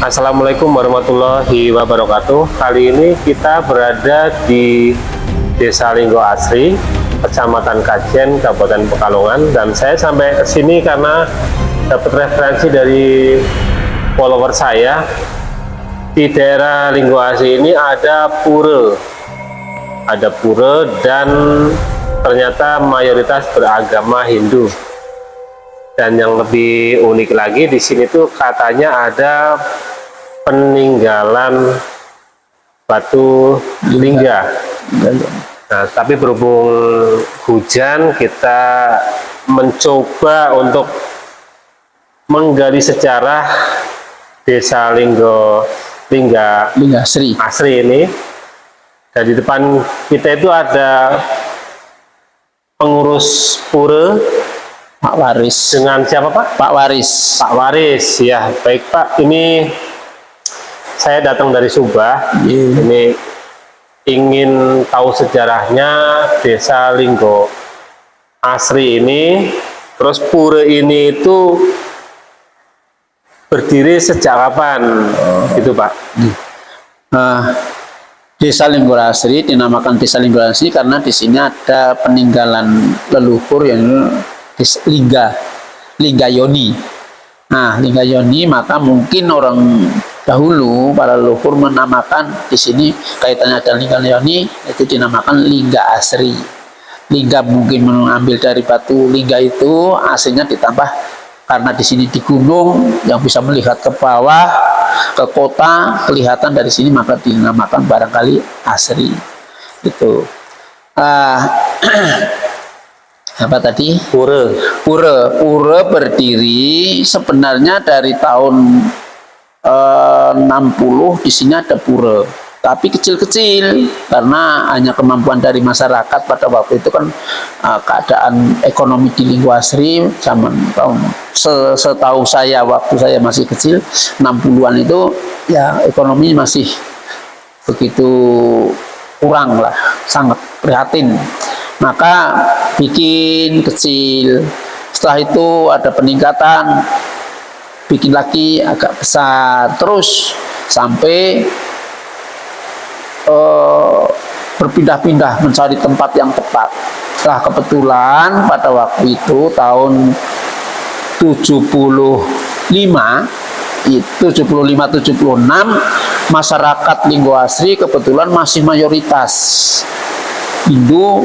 Assalamualaikum warahmatullahi wabarakatuh. Kali ini kita berada di Desa Linggo Asri, Kecamatan Kajen, Kabupaten Pekalongan. Dan saya sampai ke sini karena dapat referensi dari follower saya. Di daerah Linggo Asri ini ada pura, dan ternyata mayoritas beragama Hindu. Dan yang lebih unik lagi di sini tuh katanya ada peninggalan batu lingga. Nah, tapi berhubung hujan, kita mencoba untuk menggali sejarah Desa Linggo Asri ini. Dan di depan kita itu ada pengurus pura, Pak Waris. dengan siapa Pak? Pak Waris. Pak Waris, ya baik Pak. Ini saya datang dari Subah. Ini ingin tahu sejarahnya Desa Linggo Asri ini. Terus pura ini itu berdiri sejak kapan? Gitu Pak. Desa Linggo Asri dinamakan Desa Linggo Asri karena di sini ada peninggalan leluhur yang Lingga Yoni. Nah, Lingga Yoni, maka mungkin orang dahulu para leluhur menamakan di sini kaitannya dengan Lingga Yoni itu dinamakan Lingga Asri. Lingga mungkin mengambil dari batu lingga itu, aslinya ditambah karena di sini di gunung yang bisa melihat ke bawah ke kota kelihatan dari sini, maka dinamakan barangkali Asri. Itu. Apa tadi? Pura Berdiri sebenarnya dari tahun 60 di sini ada pura, tapi kecil-kecil karena hanya kemampuan dari masyarakat pada waktu itu kan. Keadaan ekonomi di Linggo Asri zaman tahun setahu saya waktu saya masih kecil 60-an itu ya ekonomi masih begitu kurang lah, sangat prihatin. Maka bikin kecil, setelah itu ada peningkatan, bikin lagi agak besar, terus sampai berpindah-pindah mencari tempat yang tepat. Nah, kebetulan pada waktu itu tahun 75-76 masyarakat Linggo Asri kebetulan masih mayoritas Hindu.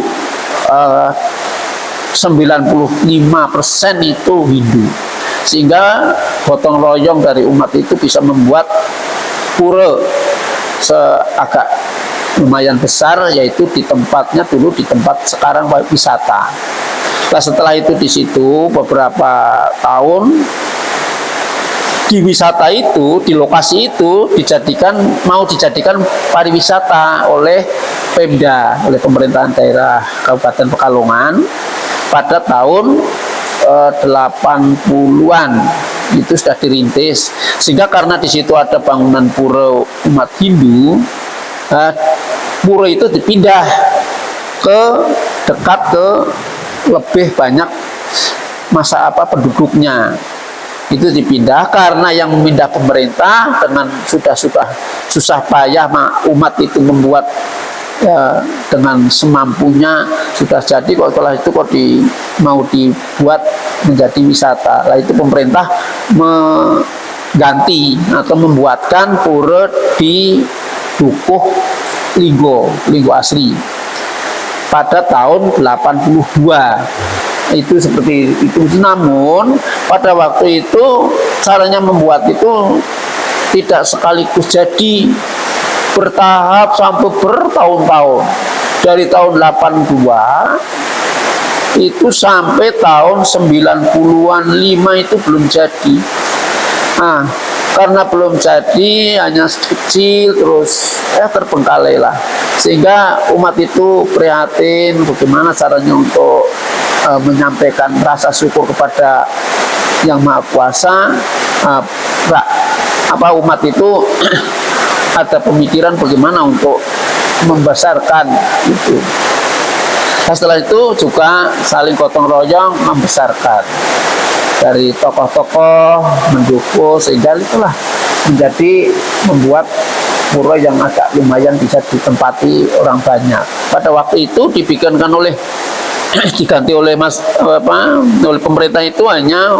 95% itu Hindu, sehingga gotong royong dari umat itu bisa membuat pura agak lumayan besar, yaitu di tempatnya dulu di tempat sekarang wisata. Nah, setelah itu di situ beberapa tahun di wisata itu, di lokasi itu mau dijadikan pariwisata oleh Pemda, oleh pemerintahan daerah Kabupaten Pekalongan pada tahun 80-an itu sudah dirintis, sehingga karena di situ ada bangunan pura umat Hindu, pura itu dipindah ke dekat ke lebih banyak penduduknya. Itu dipindah karena yang memindah pemerintah dengan sudah susah payah umat itu membuat ya, dengan semampunya sudah jadi, kok setelah itu mau dibuat menjadi wisata. Lah itu pemerintah mengganti atau membuatkan pura di Dukuh Linggo Asri pada tahun 82. Itu seperti itu. Namun pada waktu itu caranya membuat itu tidak sekaligus jadi, bertahap sampai bertahun-tahun. Dari tahun 82 itu sampai tahun 90-an 5 itu belum jadi. Karena belum jadi, hanya kecil, terus terbengkalai lah, sehingga umat itu prihatin bagaimana caranya untuk menyampaikan rasa syukur kepada Yang Maha Kuasa. Umat itu ada pemikiran bagaimana untuk membesarkan itu. Nah, setelah itu juga saling gotong royong membesarkan. dari tokoh-tokoh mendukung, sehingga itulah menjadi membuat pura yang agak lumayan bisa ditempati orang banyak. Pada waktu itu dibikinkan oleh diganti oleh oleh pemerintah itu hanya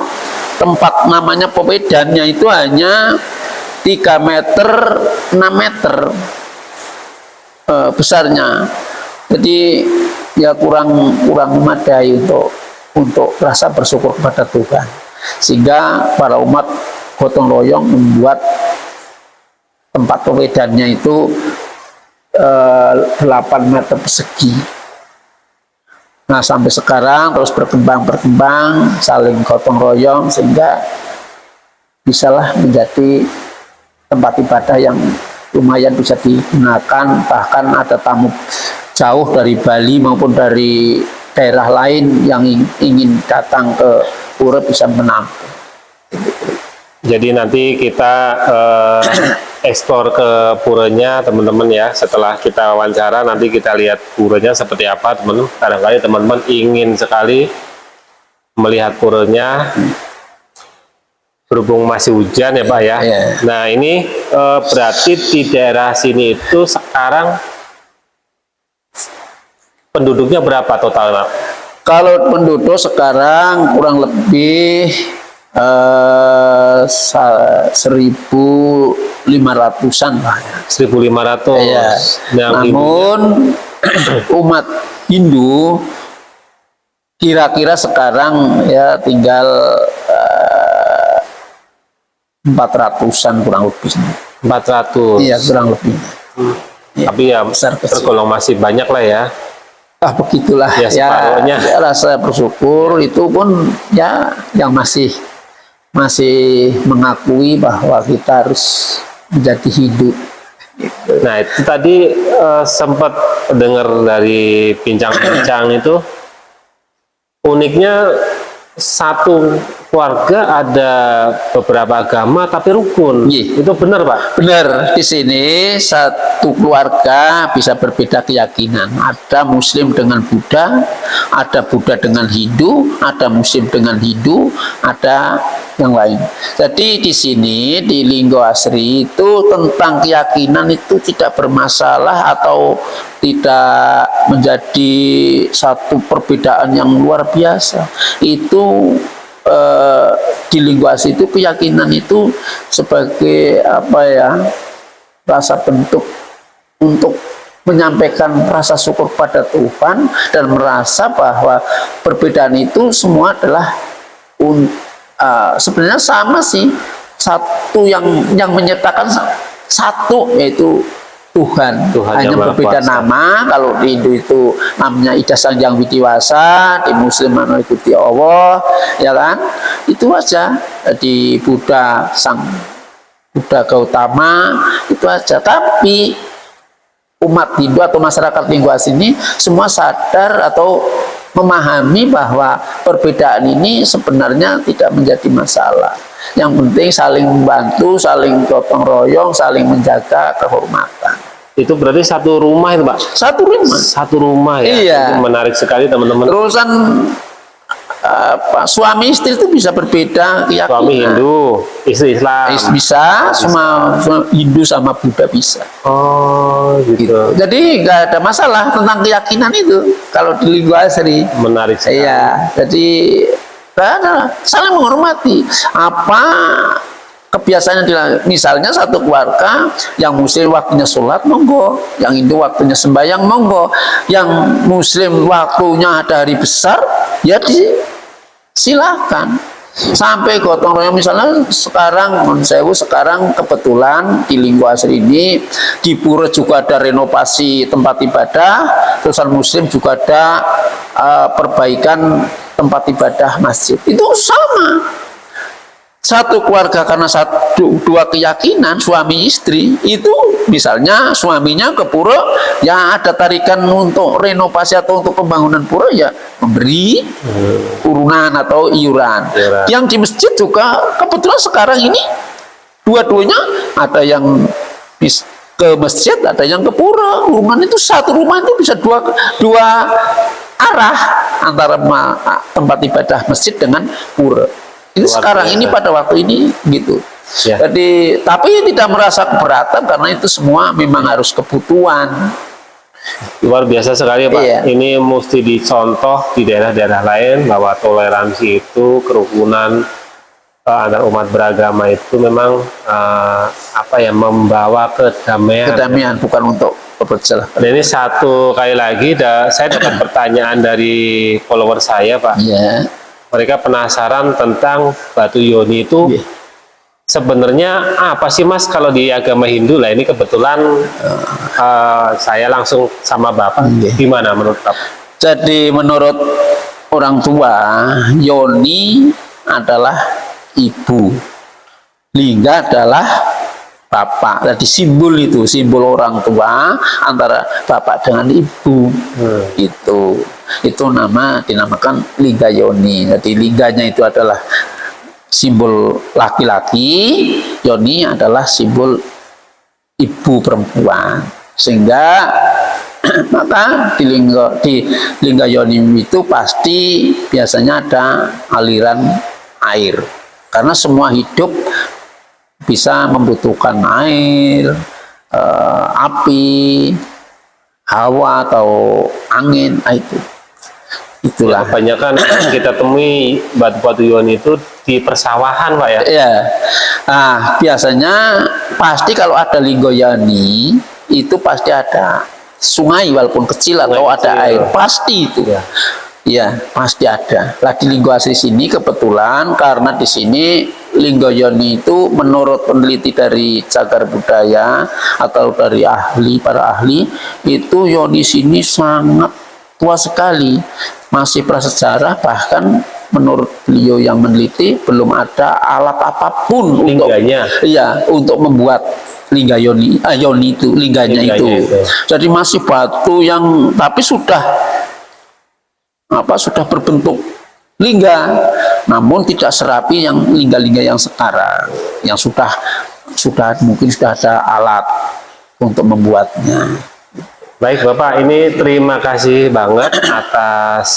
tempat namanya Pewedannya itu hanya 3 meter 6 meter besarnya. Jadi ya kurang memadai untuk rasa bersyukur kepada Tuhan. Sehingga para umat gotong royong membuat tempat pewedannya itu 8 meter persegi. Nah, sampai sekarang terus berkembang saling gotong royong sehingga bisalah menjadi tempat ibadah yang lumayan bisa digunakan. Bahkan ada tamu jauh dari Bali maupun dari daerah lain yang ingin datang ke pura bisa menampung. Jadi nanti kita eksplor ke puranya teman-teman ya. Setelah kita wawancara nanti kita lihat puranya seperti apa teman-teman. Kadang-kadang teman-teman ingin sekali melihat puranya. Berhubung masih hujan ya Pak ya. Nah ini berarti di daerah sini itu sekarang penduduknya berapa total Pak? Kalau penduduk sekarang kurang lebih 1.500-an Pak ya. 1.500. Ya. Namun umat Hindu kira-kira sekarang ya tinggal 400-an kurang lebih. 400. Iya, kurang lebih. Ya, tapi ya tergolong masih banyak lah ya. Begitulah ya, separuhnya. Ya, rasa bersyukur itu pun ya yang masih mengakui bahwa kita harus menjadi hidup. Nah itu tadi sempat dengar dari bincang-bincang itu uniknya satu keluarga ada beberapa agama tapi rukun. Itu benar Pak? Benar. Di sini satu keluarga bisa berbeda keyakinan. Ada Muslim dengan Buddha, ada Buddha dengan Hindu, ada Muslim dengan Hindu, ada yang lain. Jadi di sini di Linggo Asri itu tentang keyakinan itu tidak bermasalah atau tidak menjadi satu perbedaan yang luar biasa. Itu di Linggo Asri itu keyakinan itu sebagai apa ya, rasa bentuk untuk menyampaikan rasa syukur pada Tuhan dan merasa bahwa perbedaan itu semua adalah sebenarnya sama sih, satu yang menyertakan satu yaitu Tuhan hanya berbeda nama. Kalau di Hindu itu namanya Ida Sanjang Widiwasa, di Muslim mengikuti Allah, ya kan? Itu aja. Di Buddha Sang Buddha Gautama itu aja. Tapi umat Hindu atau masyarakat Linggo Asri ini semua sadar atau memahami bahwa perbedaan ini sebenarnya tidak menjadi masalah. Yang penting saling membantu, saling gotong royong, saling menjaga kehormatan. Itu berarti satu rumah itu Pak? Satu rumah. Satu rumah ya? Iya. Itu menarik sekali teman-teman. Urusan suami istri itu bisa berbeda keyakinan. Suami Hindu, istri Islam. Bisa, semua Hindu sama Buddha bisa. Oh gitu. Jadi nggak ada masalah tentang keyakinan itu kalau di Linggo Asri. Menarik sekali. Iya, jadi saling menghormati apa kebiasaannya. Misalnya satu keluarga yang Muslim waktunya sholat monggo, yang Hindu waktunya sembahyang monggo, yang Muslim waktunya ada hari besar ya silakan. Sampai gotong royong misalnya sekarang sekarang kebetulan di Linggo Asri ini di pura juga ada renovasi tempat ibadah, terusan Muslim juga ada perbaikan tempat ibadah masjid. Itu sama. Satu keluarga karena dua keyakinan suami istri itu, misalnya suaminya ke pura ya ada tarikan untuk renovasi atau untuk pembangunan pura ya memberi urunan atau iuran. Yang di masjid juga kebetulan sekarang ini dua-duanya ada yang ke masjid, ada yang ke pura. Urunan itu satu rumah itu bisa dua arah antara tempat ibadah masjid dengan pura. Ini Luar sekarang biasa. ini pada waktu ini gitu. Ya. Jadi tapi tidak merasa keberatan karena itu semua memang harus kebutuhan. Luar biasa sekali Pak. Iya. Ini mesti dicontoh di daerah-daerah lain bahwa toleransi itu, kerukunan antar umat beragama itu memang membawa kedamaian. Kedamaian bukan untuk berjalan. Dan ini satu kali lagi saya dapat pertanyaan dari follower saya Pak. Ya. Mereka penasaran tentang batu yoni itu. Iya. Sebenarnya apa sih Mas kalau di agama Hindu lah, ini kebetulan saya langsung sama Bapak. Iya. Gimana menurut Bapak? Jadi menurut orang tua, yoni adalah ibu, lingga adalah bapak. Jadi simbol orang tua antara bapak dengan ibu. Itu dinamakan lingga yoni. Jadi lingganya itu adalah simbol laki-laki, yoni adalah simbol ibu perempuan. Sehingga maka di lingga yoni itu pasti biasanya ada aliran air. Karena semua hidup bisa membutuhkan air, api, hawa atau angin, itu. Itulah. Kebanyakan kita temui batu-batu yoni itu di persawahan Pak ya. Ya. Nah, biasanya pasti kalau ada lingga yoni itu pasti ada sungai walaupun kecil atau ada kecil. air, pasti itu. Ya. Ya, pasti ada. Lah di Linggo Asri sini kebetulan karena di sini lingga yoni itu menurut peneliti dari Cagar Budaya atau dari para ahli itu yoni sini sangat tua sekali, masih prasejarah, bahkan menurut beliau yang meneliti belum ada alat apapun Lingganya. untuk membuat lingga yoni itu lingganya itu. Jadi masih batu yang tapi sudah berbentuk lingga, namun tidak serapi yang lingga-lingga yang sekarang, yang sudah mungkin sudah ada alat untuk membuatnya. Baik Bapak, ini terima kasih banget atas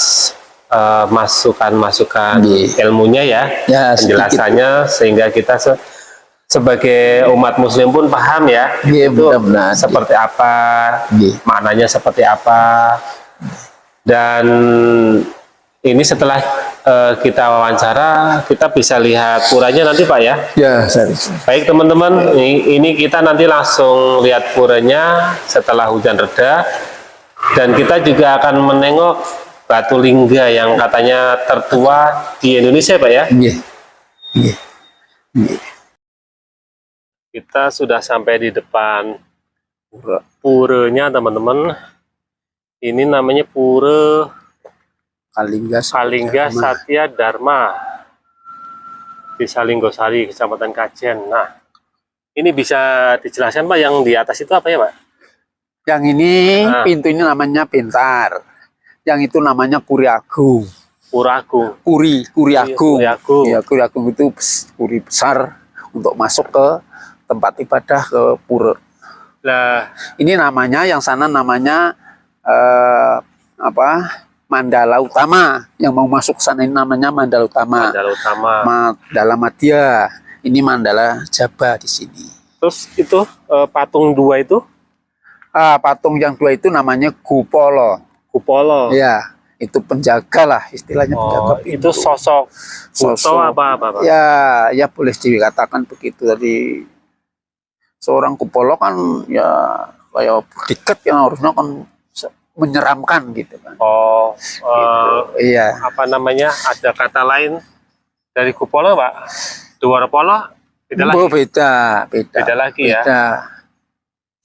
masukan-masukan ilmunya ya, penjelasannya sehingga kita sebagai umat muslim pun paham ya, itu seperti apa, maknanya seperti apa. Dan ini setelah kita wawancara, kita bisa lihat puranya nanti Pak ya. Ya, baik teman-teman, ini kita nanti langsung lihat puranya setelah hujan reda. Dan kita juga akan menengok batu lingga yang katanya tertua di Indonesia Pak ya. Kita sudah sampai di depan puranya teman-teman. Ini namanya Pura Kalingga Satya Dharma, Desa Linggosari, Kecamatan Kajen. Nah, ini bisa dijelaskan Pak, yang di atas itu apa ya Pak? Yang ini pintu ini namanya Pintar, yang itu namanya Puri Agung. Puri Agung. Ya, Puri Agung itu puri besar untuk masuk ke tempat ibadah ke pura. Nah, ini namanya yang sana namanya Mandala Utama. Yang mau masuk sana ini namanya Mandala Utama. Mandala Madya. Ini Mandala Jaba di sini. Terus itu patung dua itu? Patung yang dua itu namanya Kupolo. Ya, itu penjaga lah istilahnya, penjaga pintu. Itu sosok apa Pak? Ya boleh dikatakan begitu. Tadi seorang Kupolo kan ya kayak dekat yang harusnya kan menyeramkan gitu kan. Gitu. Iya. Apa namanya? Ada kata lain dari Kupolo Pak? Dwarapolo? Beda lagi ya.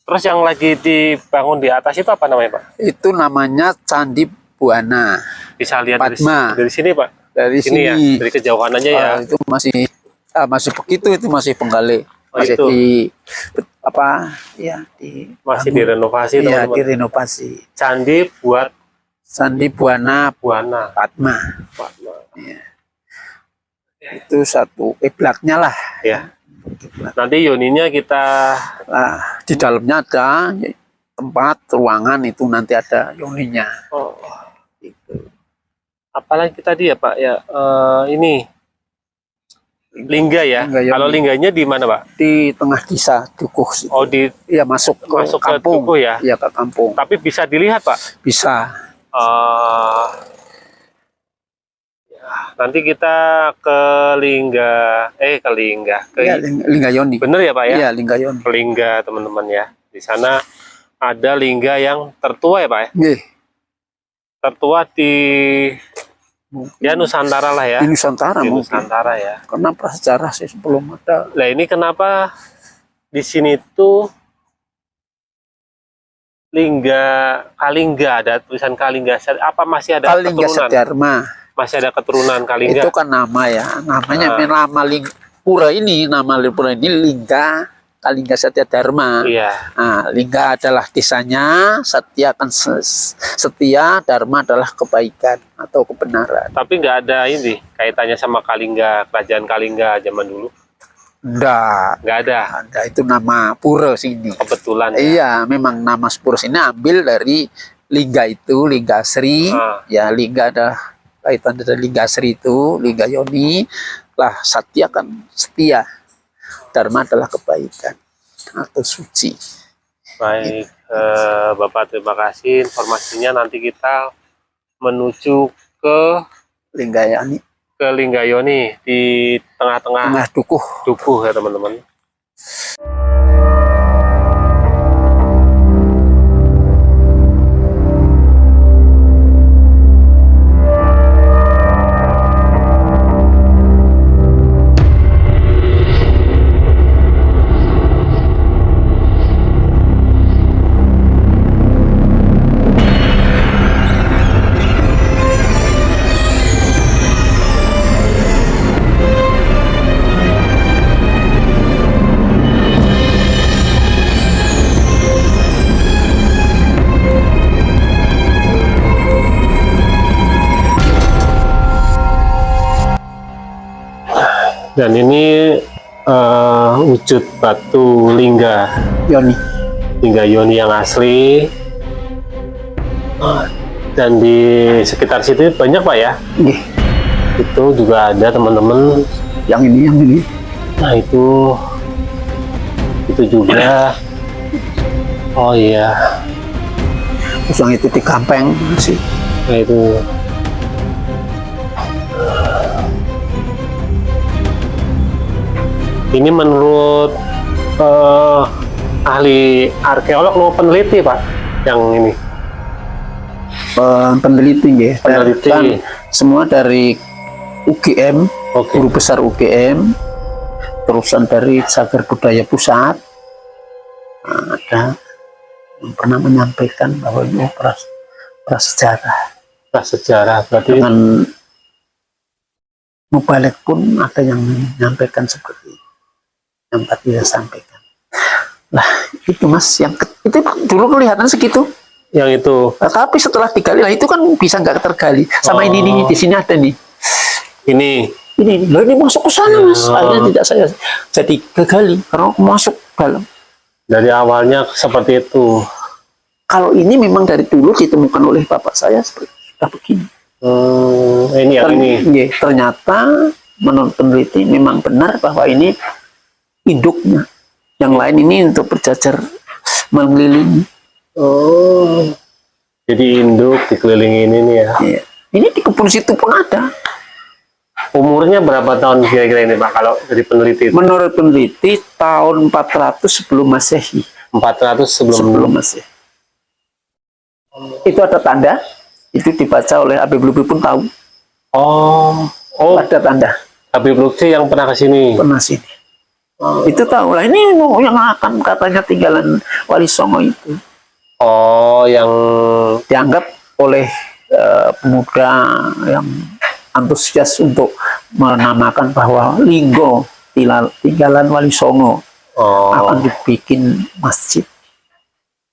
Terus yang lagi dibangun di atas itu apa namanya Pak? Itu namanya Candi Buana. Bisa lihat dari sini Pak? Dari sini ya, dari kejauhan aja ya. Itu masih begitu, itu masih penggali. Masih itu. Masih direnovasi teman-teman. Iya, direnovasi. Candi Buana Padma. Ya. Itu satu kiblatnya lah. Ya. Nanti yoninya kita di dalamnya ada tempat ruangan, itu nanti ada yoninya. Gitu. Apalagi tadi ya Pak ya, ini Lingga ya. Lingga Yoni. Kalau lingganya di mana, Pak? Di tengah desa Dukuh. Oh, di Iya, masuk ke kampung. Dukuh ya. Iya, ke kampung. Tapi bisa dilihat, Pak. Bisa. Nanti kita ke Lingga, Iya, Lingga Yoni. Bener ya, Pak ya? Iya, Lingga Yoni. Ke Lingga, teman-teman ya. Di sana ada lingga yang tertua ya, Pak ya? Nggih. Tertua di ya Nusantara lah ya. Di Nusantara Di mungkin. Nusantara ya. Karena prasejarah sih sebelum ada. Nah, ini kenapa di sini tuh Kalingga, ada tulisan Kalingga. Apa masih ada Kalingga keturunan? Setiarma. Masih ada keturunan Kalingga? Itu kan nama ya. Namanya nama pura ini, pura ini Lingga Kalingga Satya Dharma. Iya. Nah, Lingga adalah desanya, Satya kan setia, Dharma adalah kebaikan atau kebenaran. Tapi nggak ada ini kaitannya sama Kalingga, kerajaan Kalingga zaman dulu. Nggak ada. Ada itu nama pura sini. Kebetulan. Ya. Iya, memang nama pura sini ambil dari Lingga itu, Lingga Sri. Ya, Lingga ada kaitan dari Lingga Sri itu, Lingga Yoni. Lah, Satya kan setia. Dharma adalah kebaikan atau suci. Baik, Bapak terima kasih informasinya. Nanti kita menuju ke Lingga Yoni di tengah-tengah Dukuh ya teman-teman. Dan ini wujud batu Lingga Yoni yang asli. Dan di sekitar situ banyak Pak ya. Itu juga ada teman-teman. Yang ini. Nah itu juga. Oh iya. Terus yang itu di Gampeng sih. Nah itu. Ini menurut ahli arkeolog atau peneliti Pak yang ini? Peneliti ya. Peneliti. Kan semua dari UGM, Guru Besar UGM, terusan dari Cagar Budaya Pusat. Nah, ada yang pernah menyampaikan bahwa ini prasejarah. Prasejarah berarti dengan mubalik pun ada yang menyampaikan seperti yang tadi saya sampaikan. Lah itu Mas, yang itu dulu kelihatan segitu. Yang itu. Nah, tapi setelah digali lah itu kan bisa nggak tergali. Sama ini di sini ada nih. Ini masuk ke sana Mas. Akhirnya tidak saya jadi kegali karena masuk dalam. Dari awalnya seperti itu. Kalau ini memang dari dulu ditemukan oleh bapak saya sudah begini. Ini yang ini. Ternyata menurut peneliti memang benar bahwa ini induknya. Yang lain ini untuk berjajar mengelilingi. Oh, jadi induk dikelilingin ini ya. Iya. Ini di kebun situ pun ada. Umurnya berapa tahun kira-kira ini Pak kalau dari peneliti itu? Menurut peneliti tahun 400 sebelum Masehi. 400 sebelum Masehi. Itu ada tanda. Itu dibaca oleh Habib Lutfi pun tahu. Oh, ada tanda. Habib Lutfi yang pernah ke sini. Pernah sini. Itu tahu lah. Ini yang akan katanya tinggalan Wali Songo itu. Oh, yang dianggap oleh pemuda yang antusias untuk menamakan bahwa Linggo tinggalan Wali Songo akan dibikin masjid.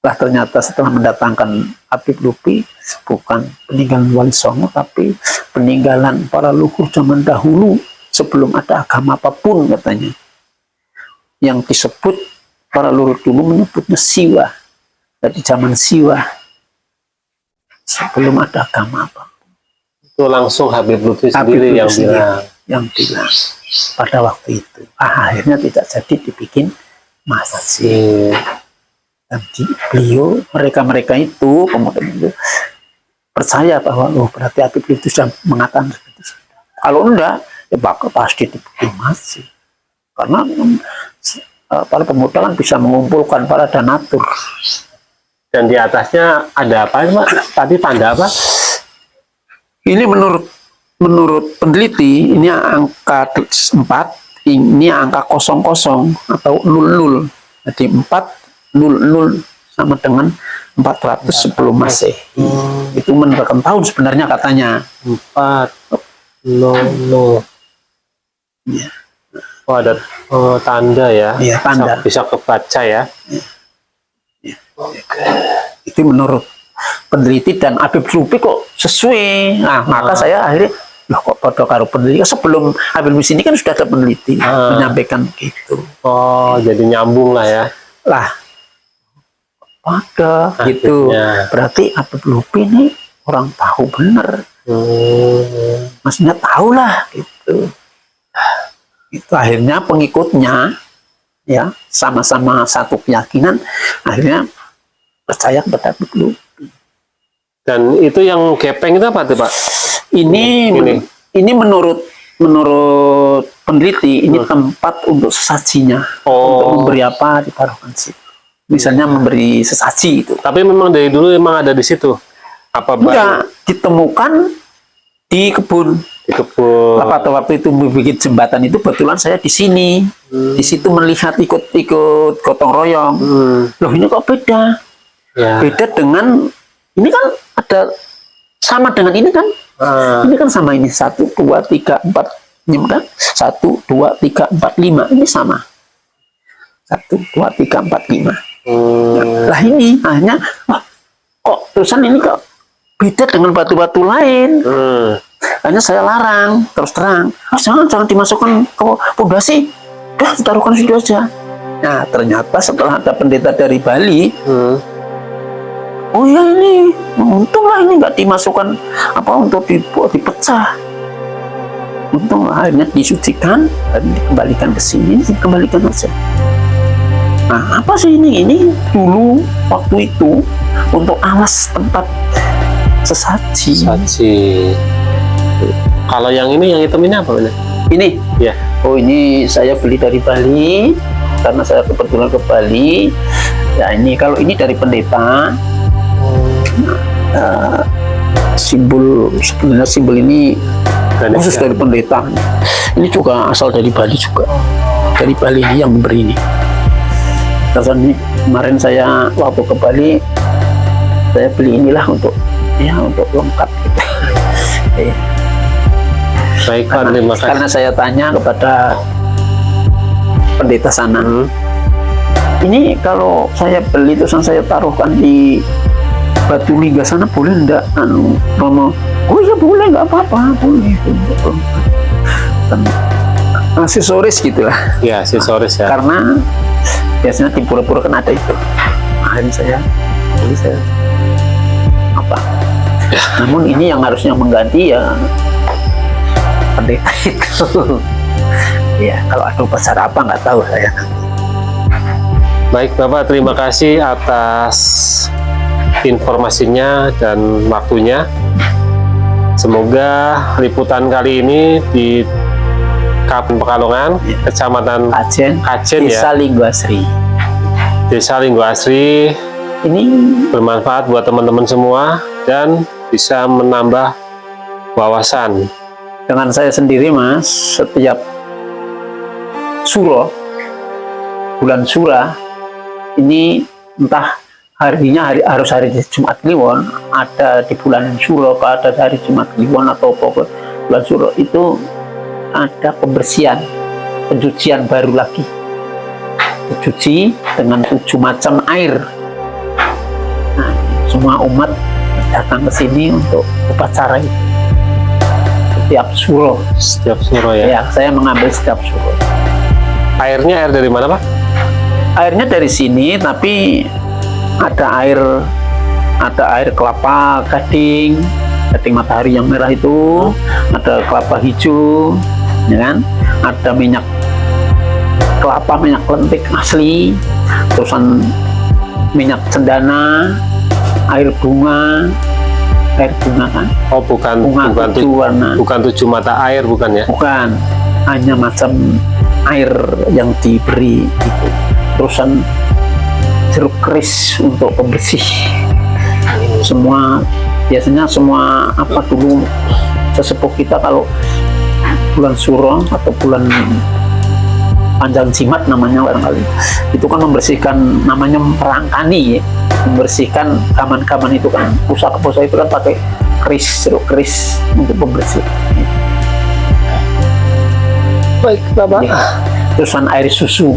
Lah ternyata setelah mendatangkan Habib Lutfi bukan peninggalan Wali Songo tapi peninggalan para leluhur zaman dahulu sebelum ada agama apapun katanya. Yang disebut para leluhur dulu menyebutnya Siwa. Dari zaman Siwa sebelum ada agama apa. Itu langsung Habib Lutfi sendiri yang bilang. pada waktu itu. Akhirnya tidak jadi dibikin masjid. Dan mereka itu pemuda itu percaya bahwa berarti Habib itu sudah mengatakan seperti itu. Kalau enggak, ya bakal pasti dibikin masjid. Karena para pemuda kan bisa mengumpulkan para donatur. Dan di atasnya ada apa, Pak? Tadi tanda apa? Ini menurut peneliti, ini angka 4, ini angka 00 atau 00. Jadi 400 sama dengan 400 sebelum Masehi. Itu menunjukkan tahun sebenarnya katanya. 400. Ya. Oh, ada tanda ya. Iya, tanda. Bisa kebaca ya. Ya. Itu menurut peneliti, dan Habib Lubis kok sesuai. Nah, maka saya akhirnya kok pada karo peneliti. Sebelum Habib Lubis ini kan sudah ada peneliti menyampaikan gitu. Oh, jadi nyambung lah ya. Lah, pada gitu. Berarti Habib Lubis ini orang tahu bener. Maksudnya tahu lah gitu. Itu akhirnya pengikutnya ya sama-sama satu keyakinan, akhirnya percaya kepada Habib Lubis. Dan itu yang gepeng itu apa tuh, Pak? Ini menurut peneliti, ini tempat untuk sesajinya. Untuk memberi apa ditaruhkan situ. Misalnya memberi sesaji itu. Tapi memang dari dulu memang ada di situ. Apa enggak, ditemukan di kebun. Di kebun. Pada waktu itu membuat jembatan itu, kebetulan saya di sini. Di situ melihat ikut gotong royong. Loh, ini kok beda? Ya. Beda dengan ini kan ada sama dengan ini kan? Ini kan sama ini 1, 2, 3, 4, ini kan? 1, 2, 3, 4, 5 ini sama. 1, 2, 3, 4, 5. Lah ini hanya kok tulisan ini kok beda dengan batu-batu lain. Hanya saya larang terus terang. Jangan dimasukkan ke pondasi. Dah ditaruhkan situ aja. Nah, ternyata setelah ada pendeta dari Bali, oh ya ini, untunglah ini nggak dimasukkan apa untuk dipecah. Untung akhirnya disucikan dan dikembalikan ke sini, dikembalikan aja. Nah, apa sih ini? Ini dulu waktu itu untuk alas tempat sesaji. Kalau yang ini, yang hitam ini apa benar? Ini? Ya. Oh, ini saya beli dari Bali karena saya kebetulan ke Bali. Ya ini, kalau ini dari pendeta. Sebenarnya simbol ini khusus dari pendeta. Ini juga asal dari Bali juga. Dari Bali ini yang memberi ini. Terus ini kemarin saya waktu ke Bali, saya beli inilah untuk lengkap gitu. Baik, Pak, terima kasih. Karena saya tanya kepada pendeta sana, ini kalau saya beli terus saya taruhkan di Batu Lingga sana boleh enggak? Romo, oh iya boleh, nggak apa-apa, boleh. Aksesoris gitulah. Ya, aksesoris ya. Karena biasanya di pura-pura kan ada itu. Akhirnya saya apa? Namun ini yang harusnya mengganti ya pendeta itu. Ya, kalau ada upacara apa nggak tahu saya. Baik, Bapak, terima kasih atas informasinya dan waktunya. Semoga liputan kali ini di Kabupaten Pekalongan, Kecamatan Kajen Desa ya, Linggo Asri. Desa Linggo Asri, Ini bermanfaat buat teman-teman semua dan bisa menambah wawasan. dengan saya sendiri, Mas, setiap Suro, bulan Sura, ini entah harinya harus hari Jumat Kliwon, ada di bulan Suro, ada hari Jumat Kliwon atau pokok bulan Suro itu ada pembersihan, pencucian baru lagi, dicuci dengan 7 macam air. Nah, semua umat datang ke sini untuk upacara itu. Setiap Suro ya? Ya, saya mengambil setiap Suro. Airnya air dari mana, Pak? Airnya dari sini, tapi ada air kelapa gading matahari yang merah itu, ada kelapa hijau, ya kan? ada minyak kelapa, minyak lentik asli, terusan minyak cendana, air bunga kan. Oh, bukan Bunga bukan 7 warna. bukan 7 mata air, bukan ya? Bukan, hanya macam air yang diberi gitu. Terusan jeruk keris untuk pembersih. Semua biasanya semua apa dulu sesepuh kita kalau bulan Suro atau bulan Panjang Jimat namanya barangkali, itu kan membersihkan, namanya memperangkani ya, membersihkan kaman-kaman itu kan, pusaka-pusaka itu kan pakai keris, jeruk keris untuk pembersih. Baik, Bapak. Ya. Terusan air susu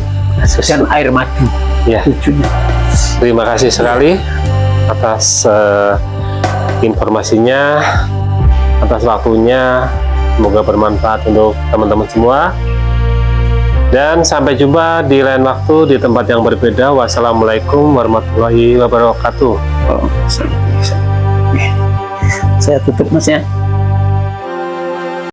dan air madu. Ya. Tujuhnya. Terima kasih sekali atas informasinya, atas waktunya. Semoga bermanfaat untuk teman-teman semua. Dan sampai jumpa di lain waktu di tempat yang berbeda. Wassalamualaikum warahmatullahi wabarakatuh. Oh, saya tutup Mas ya.